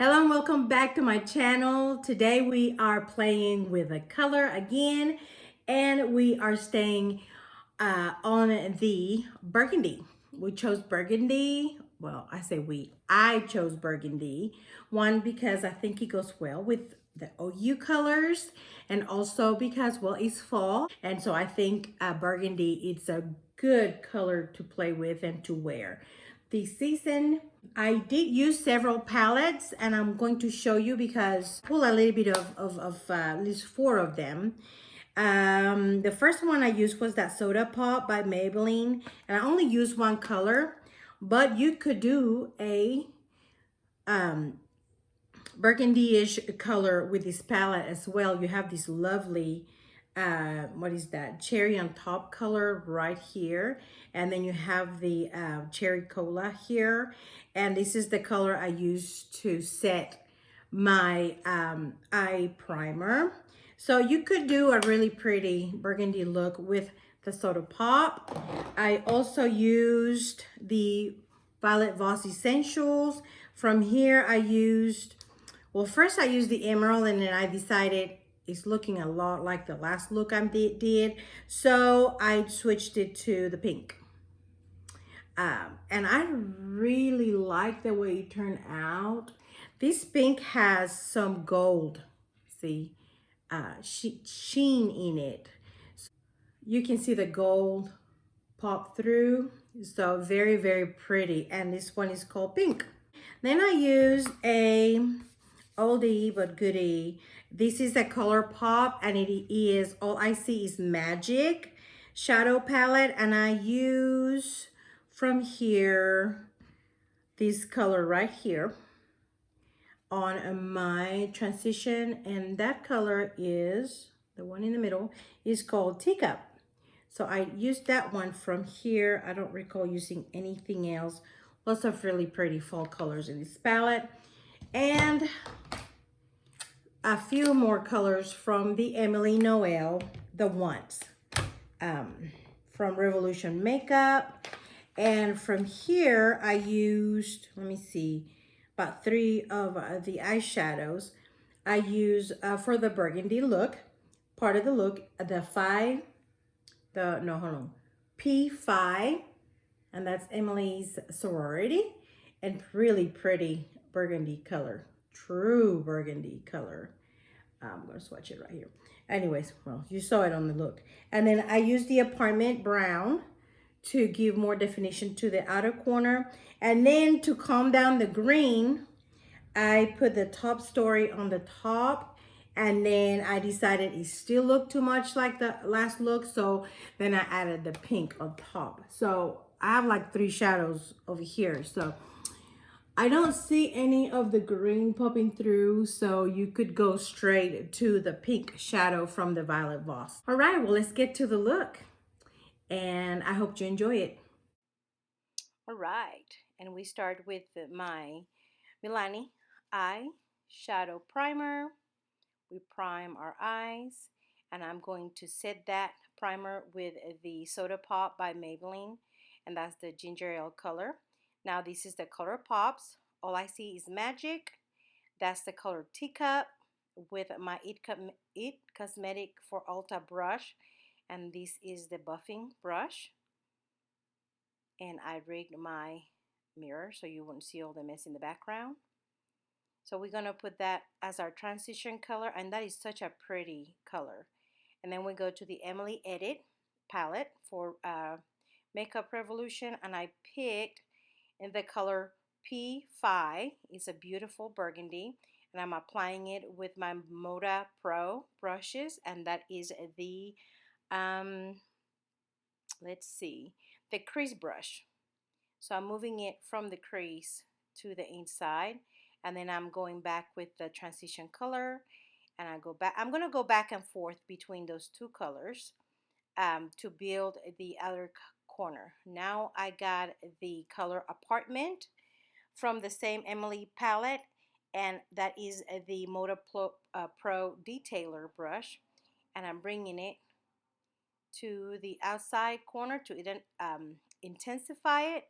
Hello and welcome back to my channel. Today we are playing with a color again and we are staying on the burgundy. We chose burgundy. Well, I chose burgundy. One, because I think it goes well with the OU colors, and also because, well, it's fall. And so I think burgundy, it's a good color to play with and to wear. This season, I did use several palettes and I'm going to show you because I pull a little bit of at least four of them. The first one I used was that Soda Pop by Maybelline, and I only used one color, but you could do a burgundy-ish color with this palette as well. You have this lovely, what is that? Cherry on top color right here. And then you have the cherry cola here. And this is the color I used to set my eye primer. So you could do a really pretty burgundy look with the Soda Pop. I also used the Violet Voss Essentials. From here I used, well, first I used the emerald and then I decided it's looking a lot like the last look I did. So I switched it to the pink. And I really like the way it turned out. This pink has some gold, see, sheen in it. You can see the gold pop through. So very, very pretty. And this one is called pink. Then I use a oldie but goodie. This is a Color Pop and it is All I See Is Magic shadow palette, and I use from here this color right here on my transition, and that color is the one in the middle is called Teacup. So I used that one from here. I don't recall using anything else. Lots of really pretty fall colors in this palette. And a few more colors from the Emily Noel, the ones from Revolution Makeup. And from here, I used, let me see, about three of the eyeshadows. I use for the burgundy look, part of the look, P5, and that's Emily's sorority, and really pretty burgundy color, true burgundy color. I'm gonna swatch it right here. Anyways, well, you saw it on the look. And then I used the Apartment Brown to give more definition to the outer corner. And then to calm down the green, I put the Top Story on the top, and then I decided it still looked too much like the last look, so then I added the pink on top. So I have like three shadows over here, so I don't see any of the green popping through, so you could go straight to the pink shadow from the Violet Voss. All right, well, let's get to the look, and I hope you enjoy it. All right, and we start with my Milani Eye Shadow Primer. We prime our eyes, and I'm going to set that primer with the Soda Pop by Maybelline, and that's the ginger ale color. Now this is the Color Pops. All I See Is Magic. That's the color Teacup with my It Cosmetic for Ulta brush, and this is the buffing brush. And I rigged my mirror so you won't see all the mess in the background. So we're going to put that as our transition color, and that is such a pretty color. And then we go to the Emily Edit palette for Makeup Revolution, and I picked in the color P5. It's a beautiful burgundy, and I'm applying it with my Moda Pro brushes, and that is the, let's see, the crease brush. So I'm moving it from the crease to the inside, and then I'm going back with the transition color, and I go back. I'm going to go back and forth between those two colors to build the other corner. Now I got the color Apartment from the same Emily palette, and that is the Moda Pro Detailer brush, and I'm bringing it to the outside corner to intensify it,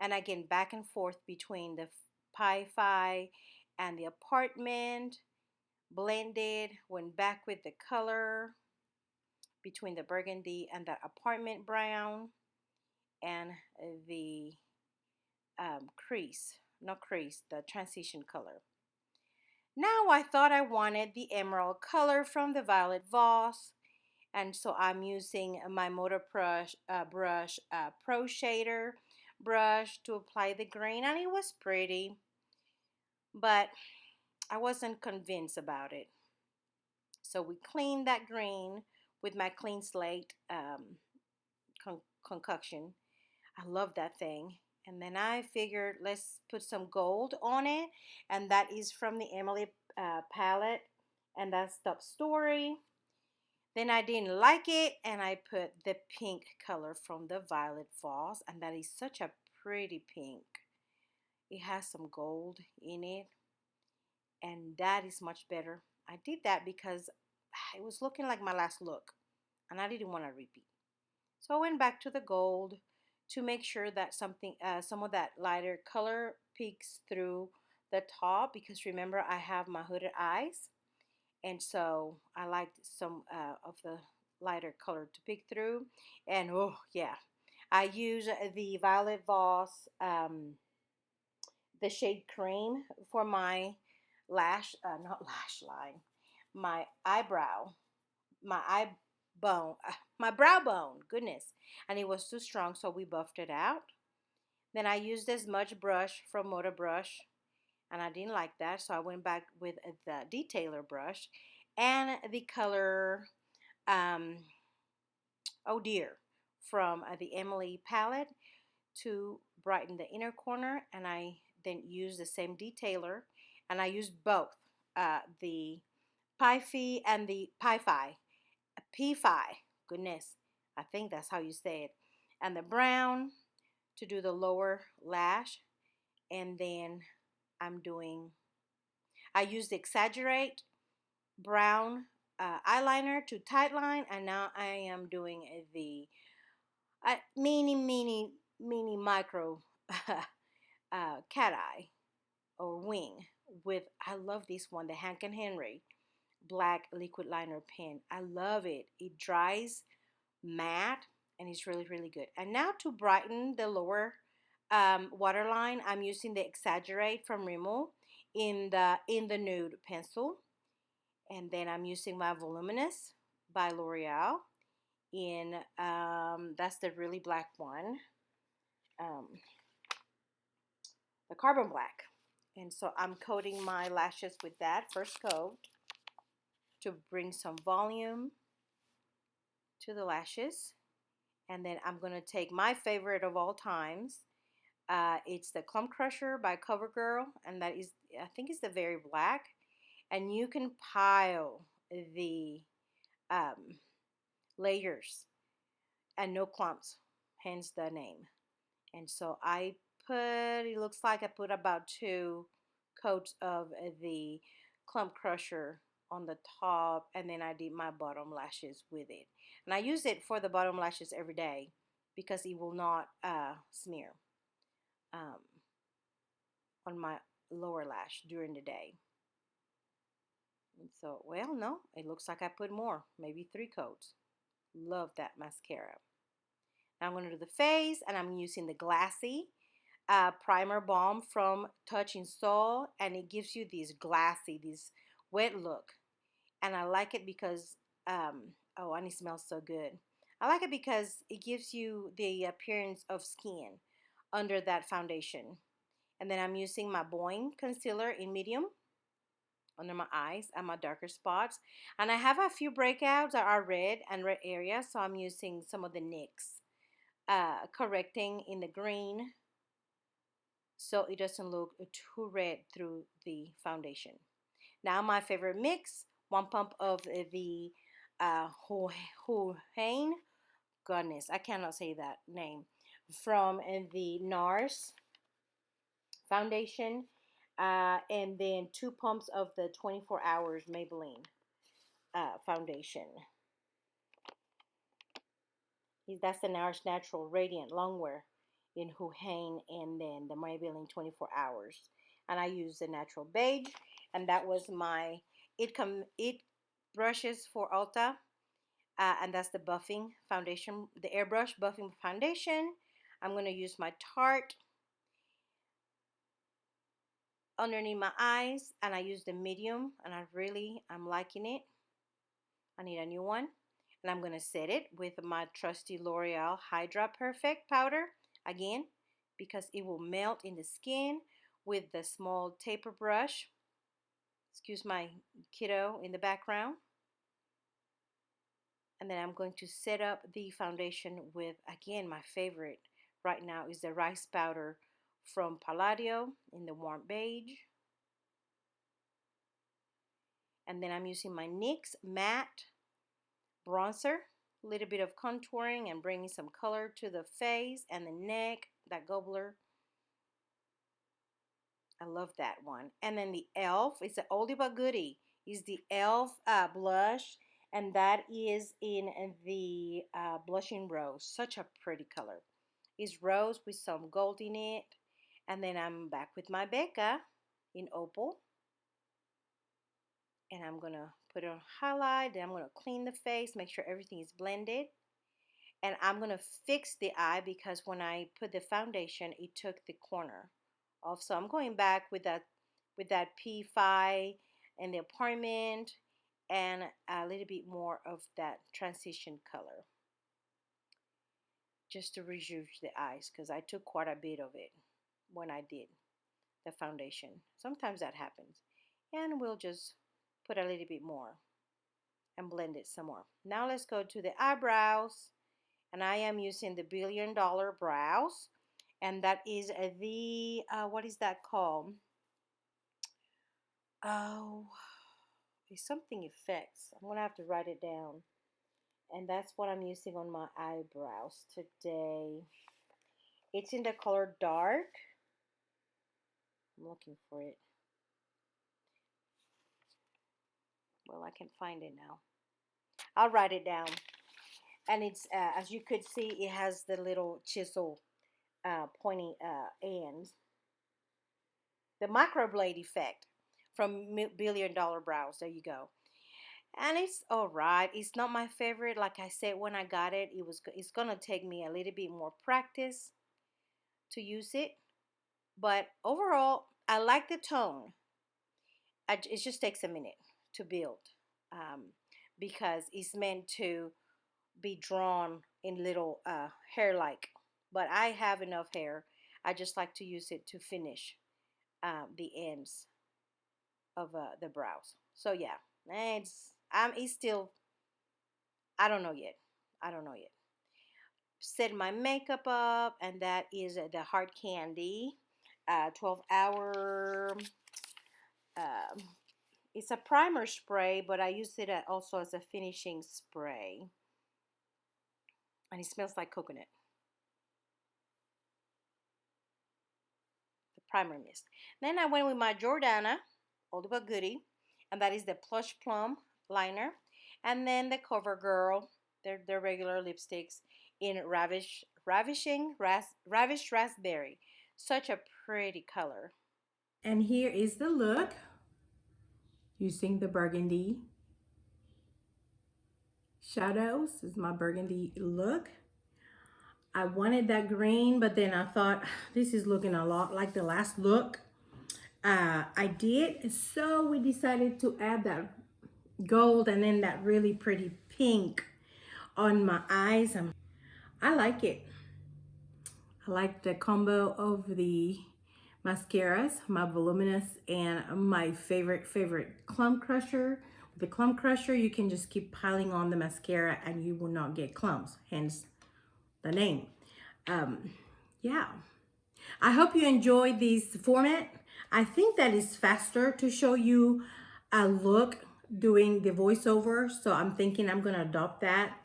and again back and forth between the Pi Phi and the apartment, blended, went back with the color between the burgundy and the apartment brown and the crease, not crease, the transition color. Now I thought I wanted the emerald color from the violet vase, and so I'm using my Motor brush Pro Shader brush to apply the green, and it was pretty, but I wasn't convinced about it. So we cleaned that green with my clean slate concoction. I love that thing. And then I figured let's put some gold on it, and that is from the Emily palette, and that's the story. Then I didn't like it, and I put the pink color from the violet vase, and that is such a pretty pink. It has some gold in it, and that is much better. I did that because it was looking like my last look, and I didn't want to repeat. So I went back to the gold to make sure that some of that lighter color peeks through the top, because remember I have my hooded eyes, and so I liked some of the lighter color to peek through. And oh yeah, I use the Violet Voss the shade cream for my not lash line, my eyebrow, my eye bone, my brow bone, goodness. And it was too strong, so we buffed it out. Then I used this smudge brush from Motor Brush, and I didn't like that, so I went back with the detailer brush and the color um, oh dear from the Emily palette to brighten the inner corner. And I then use the same detailer, and I use both the Pie and the P-Fi, goodness, I think that's how you say it, and the brown to do the lower lash. And then I use the Exaggerate brown eyeliner to tightline, and now I am doing the mini micro cat eye or wing with, I love this one, the Hank and Henry black liquid liner pen. I love it. It dries matte, and it's really, really good. And now to brighten the lower waterline, I'm using the Exaggerate from Rimmel in the nude pencil. And then I'm using my Voluminous by L'Oreal in, that's the really black one, um, the Carbon Black. And so I'm coating my lashes with that first coat to bring some volume to the lashes. And then I'm going to take my favorite of all times. It's the Clump Crusher by CoverGirl, and that is, I think it's the Very Black. And you can pile the layers and no clumps, hence the name. And so it looks like I put about 2 coats of the Clump Crusher on the top, and then I did my bottom lashes with it. And I use it for the bottom lashes every day because it will not smear on my lower lash during the day. And so, well, no, it looks like I put more, maybe 3 coats. Love that mascara. Now I'm going to do the face, and I'm using the Glassy primer balm from Touch in Soul, and it gives you this wet look. And I like it because oh, and it smells so good. I like it because it gives you the appearance of skin under that foundation. And then I'm using my Boing concealer in medium under my eyes and my darker spots. And I have a few breakouts that are red and red areas, so I'm using some of the NYX correcting in the green so it doesn't look too red through the foundation. Now my favorite mix, 1 pump of the Hohen, goodness, I cannot say that name, from the NARS foundation, and then 2 pumps of the 24 Hours Maybelline foundation. That's the NARS Natural Radiant Longwear in Hohen, and then the Maybelline 24 Hours. and I use the natural beige, and that was my it brushes for Ulta, and that's the buffing foundation, the airbrush buffing foundation. I'm going to use my Tarte underneath my eyes, and I use the medium, and I'm liking it. I need a new one, and I'm going to set it with my trusty L'Oreal Hydra Perfect powder again, because it will melt in the skin with the small taper brush. Excuse my kiddo in the background. And then I'm going to set up the foundation with, again, my favorite right now is the rice powder from Palladio in the warm beige. And then I'm using my NYX matte bronzer, a little bit of contouring and bringing some color to the face and the neck, that gobbler. I love that one. And then the e.l.f. is an oldie but goodie. Is the e.l.f. Blush, and that is in the blushing rose. Such a pretty color. It's rose with some gold in it. And then I'm back with my Becca in opal. And I'm going to put it on highlight. Then I'm going to clean the face, make sure everything is blended. And I'm going to fix the eye because when I put the foundation, it took the corner off. So I'm going back with that P5 and the apartment and a little bit more of that transition color just to rejuve the eyes, because I took quite a bit of it when I did the foundation. Sometimes that happens. And we'll just put a little bit more and blend it some more. Now let's go to the eyebrows. And I am using the $1 Billion Brows. And that is the, what is that called? Oh, it's something effects. I'm going to have to write it down. And that's what I'm using on my eyebrows today. It's in the color dark. I'm looking for it. Well, I can find it now. I'll write it down. And it's, as you could see, it has the little chisel pointy ends. The microblade effect from $1 Billion Brows. There you go. And it's all right. It's not my favorite. Like I said, when I got it, it's gonna take me a little bit more practice to use it. But overall, I like the tone. It just takes a minute to build, because it's meant to be drawn in little hair-like. But I have enough hair. I just like to use it to finish the ends of the brows. So yeah, it's still, I don't know yet. I don't know yet. Set my makeup up, and that is the Hard Candy 12-hour. It's a primer spray, but I use it also as a finishing spray, and it smells like coconut. The primer mist. Then I went with my Jordana Oldie but Goodie, and that is the Plush Plum liner, and then the CoverGirl, their regular lipsticks in Ravish Raspberry. Such a pretty color. And here is the look using the burgundy shadows. This is my burgundy look. I wanted that green, but then I thought this is looking a lot like the last look I did. So we decided to add that gold and then that really pretty pink on my eyes. I like it. I like the combo of the mascaras, my voluminous and my favorite Clump Crusher. With the Clump Crusher, you can just keep piling on the mascara and you will not get clumps, hence the name. Yeah, I hope you enjoyed this format. I think that is faster to show you a look doing the voiceover, so I'm thinking I'm gonna adopt that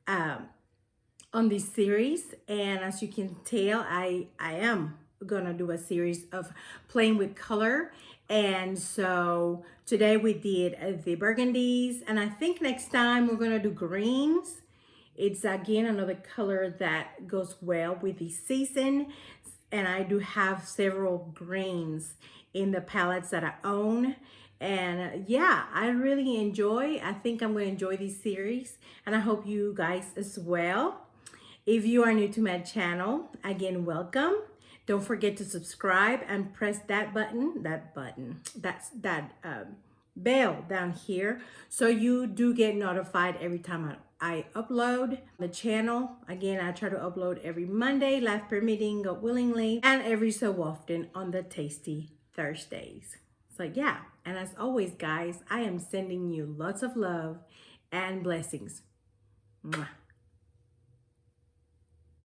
on this series. And as you can tell, I am gonna do a series of playing with color. And so today we did the burgundies, and I think next time we're gonna do greens. It's again another color that goes well with the season, and I do have several greens in the palettes that I own. And yeah, I really enjoy. I think I'm going to enjoy this series, and I hope you guys as well. If you are new to my channel, again, welcome. Don't forget to subscribe and press that bell down here, so you do get notified every time I upload the channel. Again, I try to upload every Monday, life permitting, God willingly, and every so often on the Tasty Thursdays. So yeah, and as always, guys, I am sending you lots of love and blessings. Mwah.